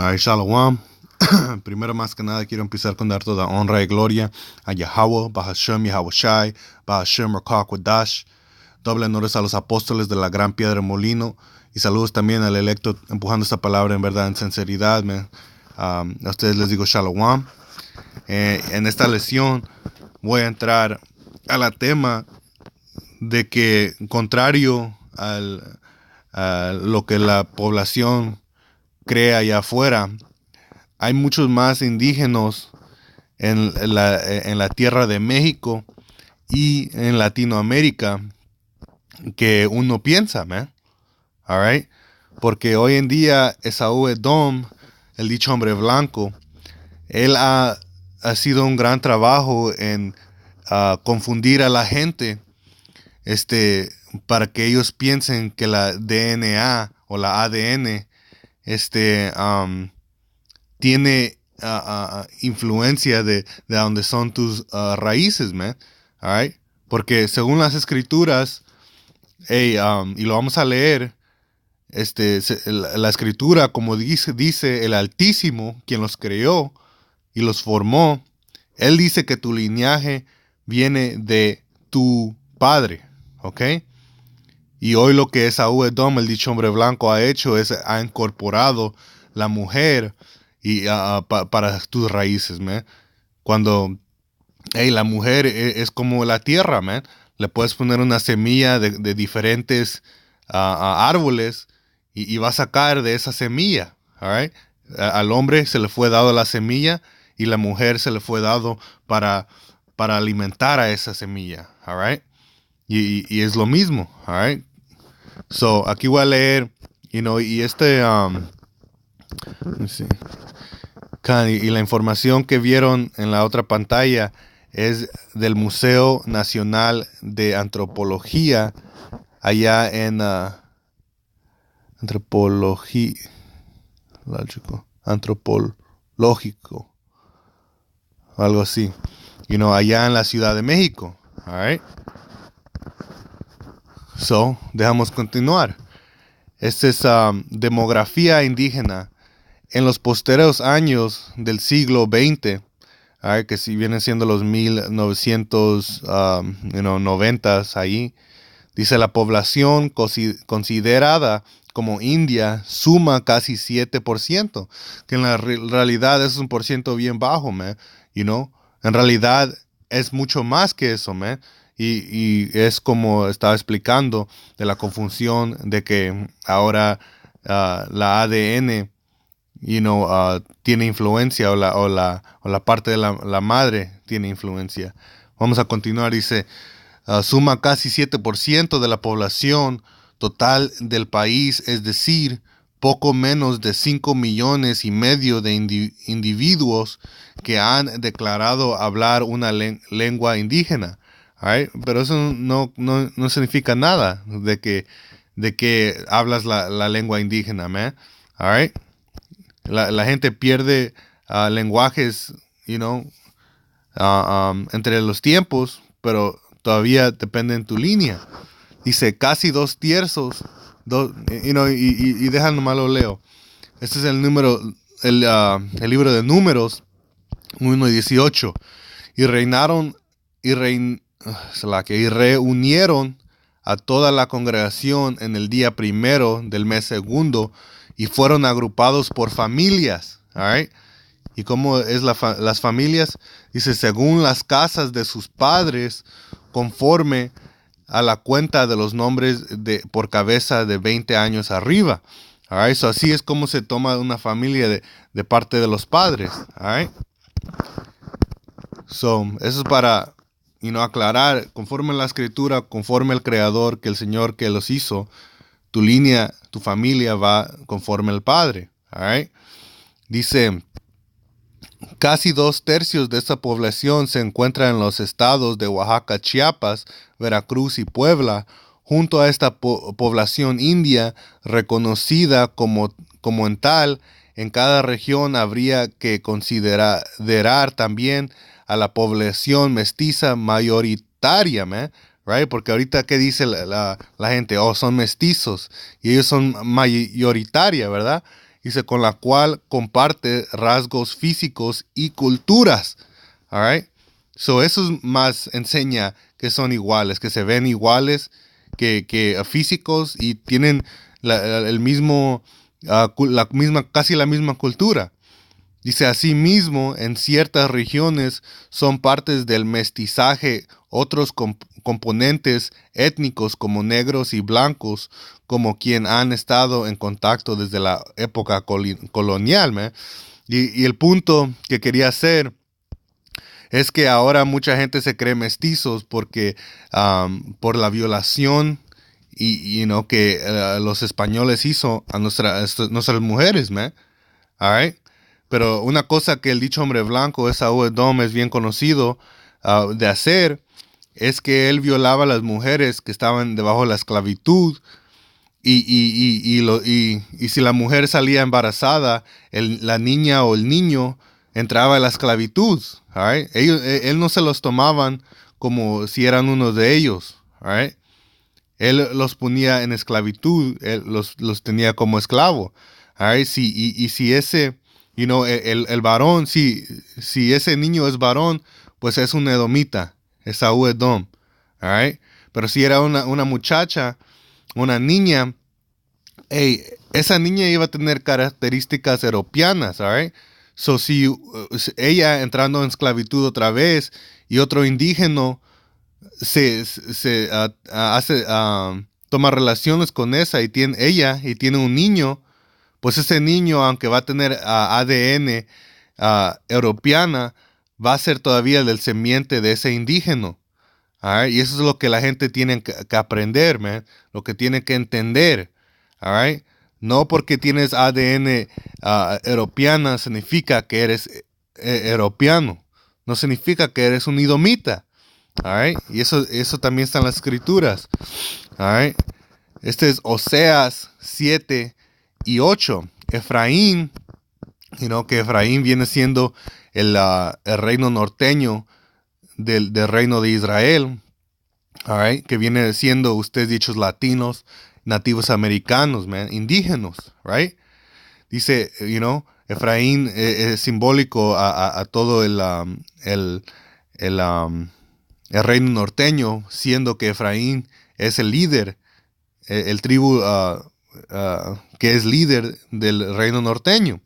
Shalom. Primero más que nada quiero empezar con dar toda honra y gloria a Yahweh, Bahashem Yahawashi, Bahashem Rakakwadash. Doble honores a los apóstoles de la gran piedra de molino. Y saludos también al electo empujando esta palabra en verdad, en sinceridad. A ustedes les digo Shalom. En esta lección voy a entrar a la tema de que contrario a lo que la población cree allá afuera, hay muchos más indígenas en la tierra de México y en Latinoamérica que uno piensa, man. All right? Porque hoy en día Esaú Edom, el dicho hombre blanco, él ha sido un gran trabajo en confundir a la gente para que ellos piensen que la DNA o la ADN tiene influencia de donde son tus raíces, man. All right? Porque según las escrituras, y lo vamos a leer, la escritura, como dice el Altísimo, quien los creó y los formó, él dice que tu linaje viene de tu padre, ¿ok? Y hoy lo que Esaú Edom, el dicho hombre blanco, ha hecho es ha incorporado la mujer y para tus raíces, man. Cuando la mujer es como la tierra, man. Le puedes poner una semilla de diferentes árboles y va a sacar de esa semilla, all right? Al hombre se le fue dado la semilla y la mujer se le fue dado para alimentar a esa semilla, all right? Y es lo mismo, all right? So, aquí voy a leer, y y la información que vieron en la otra pantalla es del Museo Nacional de Antropología allá en antropológico, algo así, allá en la Ciudad de México. All right? So, dejamos continuar. Esta es demografía indígena en los posteriores años del siglo XX, que si vienen siendo los 1990 ahí. Dice la población considerada como india suma casi 7%, que en la realidad es un por ciento bien bajo, man. En realidad es mucho más que eso, man. Y es como estaba explicando de la confusión de que ahora la ADN tiene influencia o la parte de la madre tiene influencia. Vamos a continuar, dice, suma casi 7% de la población total del país, es decir, poco menos de 5,5 millones de individuos que han declarado hablar una lengua indígena. Right? Pero eso no significa nada de que hablas la lengua indígena, man. All right? La gente pierde lenguajes, entre los tiempos, pero todavía depende en tu línea. Dice casi 2/3, y deja nomás lo leo. Este es el número, el libro de Números 1:18. Y reunieron a toda la congregación en el día primero del mes segundo y fueron agrupados por familias. All right? ¿Y cómo es las familias? Dice, según las casas de sus padres, conforme a la cuenta de los nombres por cabeza de 20 años arriba. All right? So así es como se toma una familia de parte de los padres. All right? So, eso es para aclarar, conforme a la escritura, conforme al creador, que el Señor que los hizo, tu línea, tu familia va conforme al Padre. All right? Dice, casi 2/3 de esta población se encuentra en los estados de Oaxaca, Chiapas, Veracruz y Puebla. Junto a esta población india, reconocida como en tal, en cada región habría que considerar también a la población mestiza mayoritaria, man. Right? Porque ahorita, ¿qué dice la gente? Son mestizos y ellos son mayoritaria, ¿verdad? dice, con la cual comparte rasgos físicos y culturas. All right? So eso más enseña que son iguales, que se ven iguales que físicos y tienen el mismo, casi la misma cultura. Dice, asimismo, en ciertas regiones son partes del mestizaje otros componentes étnicos como negros y blancos, como quien han estado en contacto desde la época colonial, man. Y el punto que quería hacer es que ahora mucha gente se cree mestizos porque por la violación que los españoles hizo a nuestras mujeres, man. All right? Pero una cosa que el dicho hombre blanco, Esaú Edom, es bien conocido de hacer, es que él violaba a las mujeres que estaban debajo de la esclavitud y si la mujer salía embarazada, la niña o el niño entraba en la esclavitud. All right? Él no se los tomaban como si eran uno de ellos. All right? Él los ponía en esclavitud, él los tenía como esclavo. All right? Si ese... el varón, si ese niño es varón, pues es un edomita, Esaú Edom, all right? Pero si era una muchacha, una niña, esa niña iba a tener características europeanas, all right? So, si ella entrando en esclavitud otra vez y otro indígena toma relaciones con ella y tiene un niño, pues ese niño, aunque va a tener ADN europeana, va a ser todavía del semiente de ese indígena. Right? Y eso es lo que la gente tiene que aprender, man. Lo que tiene que entender. All right? No porque tienes ADN europeana significa que eres europeano. No significa que eres un edomita. All right? Y eso también está en las escrituras. All right? Este es Oseas 7 y 8. Efraín, que Efraín viene siendo el reino norteño del reino de Israel, all right, que viene siendo, ustedes dichos, latinos, nativos americanos, man, indígenas, right? Dice, Efraín es simbólico a todo el reino norteño, siendo que Efraín es el líder, el tribu que es líder del reino norteño.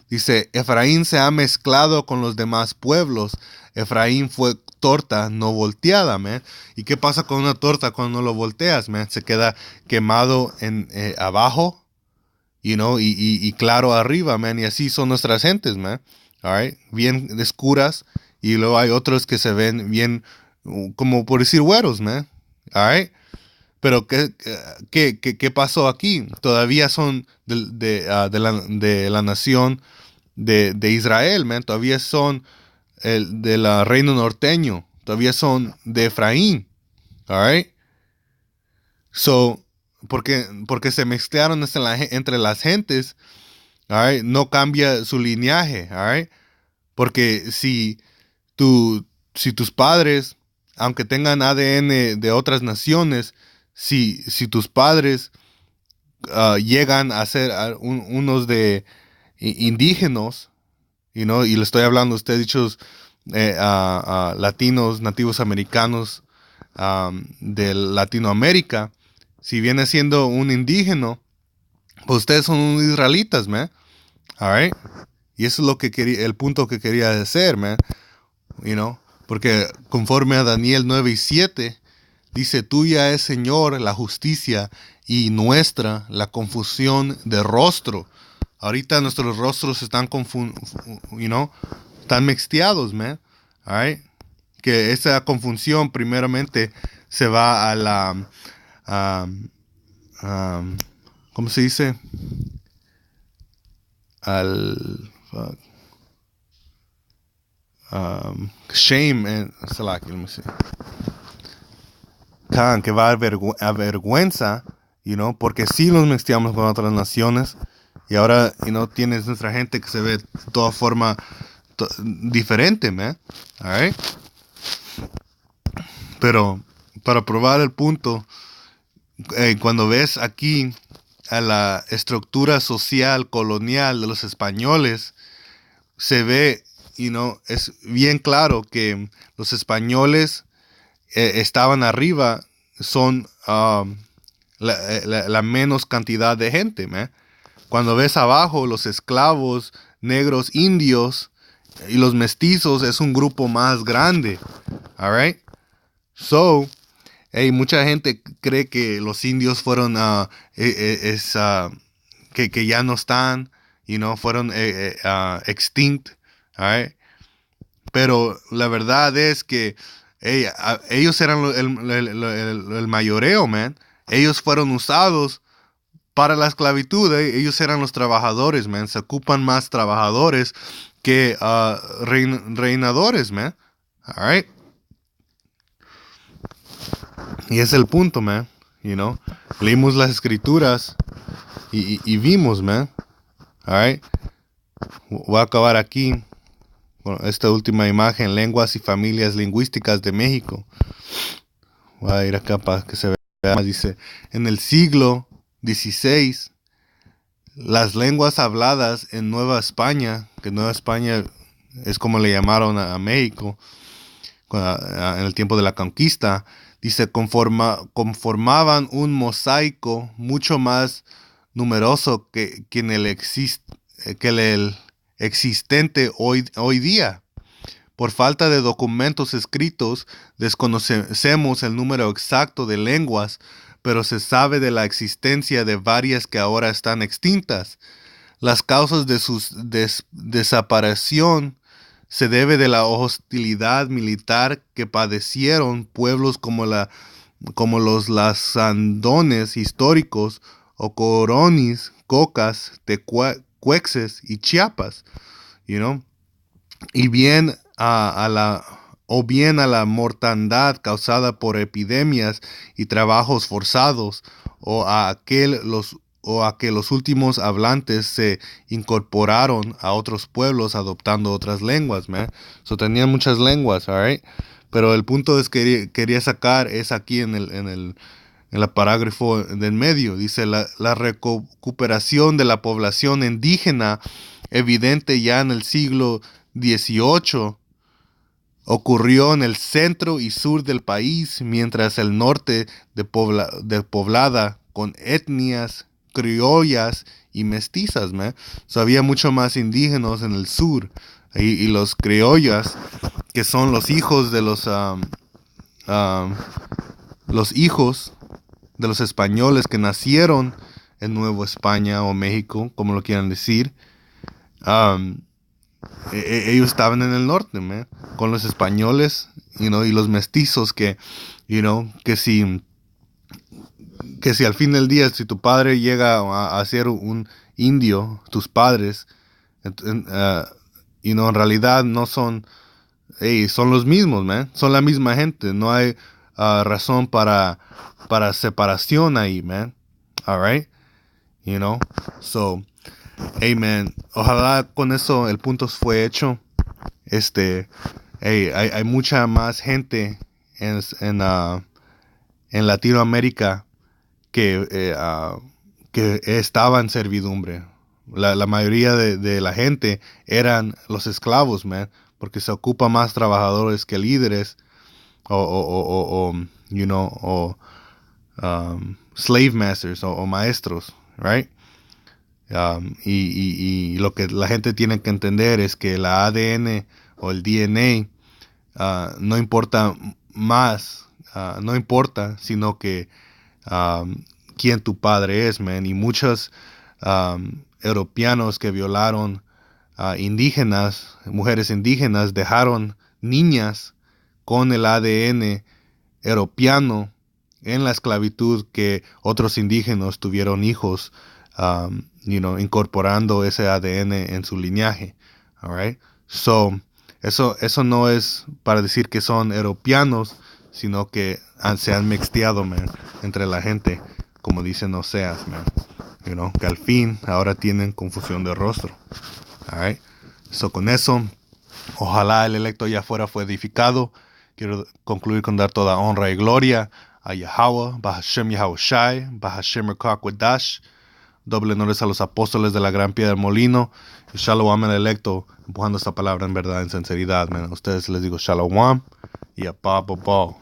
Dice, Efraín se ha mezclado con los demás pueblos. Efraín fue torta no volteada, man. ¿Y qué pasa con una torta cuando no lo volteas, man? Se queda quemado abajo, y claro arriba, man. Y así son nuestras gentes, man. All right? Bien oscuras. Y luego hay otros que se ven bien, como por decir güeros, man. All right? Pero ¿qué pasó aquí? Todavía son de la nación de Israel, man. Todavía son del reino norteño. Todavía son de Efraín. All right? So, porque se mezclaron entre las gentes, all right, no cambia su linaje. All right? Porque si tus padres, aunque tengan ADN de otras naciones, si tus padres llegan a ser unos de indígenas, y le estoy hablando a ustedes dichos latinos, nativos americanos de Latinoamérica, si viene siendo un indígena, pues ustedes son unos israelitas, man. All right? Y eso es el punto que quería hacer, man. Porque conforme a Daniel 9 y 7, dice, tuya es, Señor, la justicia y nuestra la confusión de rostro. Ahorita nuestros rostros están están mezclados, man. All right? Que esa confusión primeramente se va a la ¿cómo se dice? Al shame and let me see. Que va a vergüenza, porque sí nos mezclamos con otras naciones y ahora, tienes nuestra gente que se ve de toda forma diferente, man. All right? Pero para probar el punto, cuando ves aquí a la estructura social colonial de los españoles, se ve, es bien claro que los españoles estaban arriba, son la menos cantidad de gente, man. Cuando ves abajo, los esclavos, negros, indios y los mestizos es un grupo más grande. All right? So, mucha gente cree que los indios fueron, que ya no están, fueron extinct. All right? Pero la verdad es que ellos eran el mayoreo, man. Ellos fueron usados para la esclavitud. Ellos eran los trabajadores, man. Se ocupan más trabajadores que reinadores, man. All right? Y es el punto, man. Leímos las escrituras y vimos, man. All right? Voy a acabar aquí. Bueno, esta última imagen, lenguas y familias lingüísticas de México. Voy a ir acá para que se vea más. Dice, en el siglo XVI, las lenguas habladas en Nueva España, que Nueva España es como le llamaron a México en el tiempo de la conquista, dice, conformaban un mosaico mucho más numeroso que el existente hoy día. Por falta de documentos escritos, desconocemos el número exacto de lenguas, pero se sabe de la existencia de varias que ahora están extintas. Las causas de su desaparición se debe de la hostilidad militar que padecieron pueblos como los lasandones históricos o coronis, cocas, tecuexes y chiapas, y bien a la mortandad causada por epidemias y trabajos forzados, o a que los últimos hablantes se incorporaron a otros pueblos adoptando otras lenguas, man. So tenían muchas lenguas, all right? Pero el punto es que quería sacar es aquí en el parágrafo del medio. Dice, la recuperación de la población indígena evidente ya en el siglo XVIII ocurrió en el centro y sur del país, mientras el norte de poblada con etnias criollas y mestizas, man. So, había mucho más indígenas en el sur, y los criollas, que son los hijos de los hijos de los españoles que nacieron en Nueva España o México, como lo quieran decir. Ellos estaban en el norte, man, con los españoles, y los mestizos que si al fin del día, si tu padre llega a ser un indio, tus padres, en realidad no son, son los mismos, man, son la misma gente, no hay razón para separación ahí, man, alright, so, man, ojalá con eso el punto fue hecho. Hay mucha más gente en Latinoamérica que estaba en servidumbre. La mayoría de la gente eran los esclavos, man, porque se ocupa más trabajadores que líderes o slave masters o maestros, right? Y lo que la gente tiene que entender es que la ADN o el DNA no importa más, no importa, sino que quién tu padre es, man. Y muchos europeanos que violaron indígenas, mujeres indígenas, dejaron niñas con el ADN europeano en la esclavitud, que otros indígenas tuvieron hijos, incorporando ese ADN en su linaje. All right? So, eso no es para decir que son europeanos, sino que se han mixteado, man, entre la gente, como dicen Oseas, man. Que al fin ahora tienen confusión de rostro. All right? So, con eso, ojalá el electo allá afuera fue edificado. Quiero concluir con dar toda honra y gloria a Yahweh, Bahashem Yahushai, Bahashem Rakakwadash, Doble honores a los apóstoles de la gran piedra del molino. Y Shalom el electo, empujando esta palabra en verdad, en sinceridad, man. A ustedes les digo Shalom y a Papa Ball.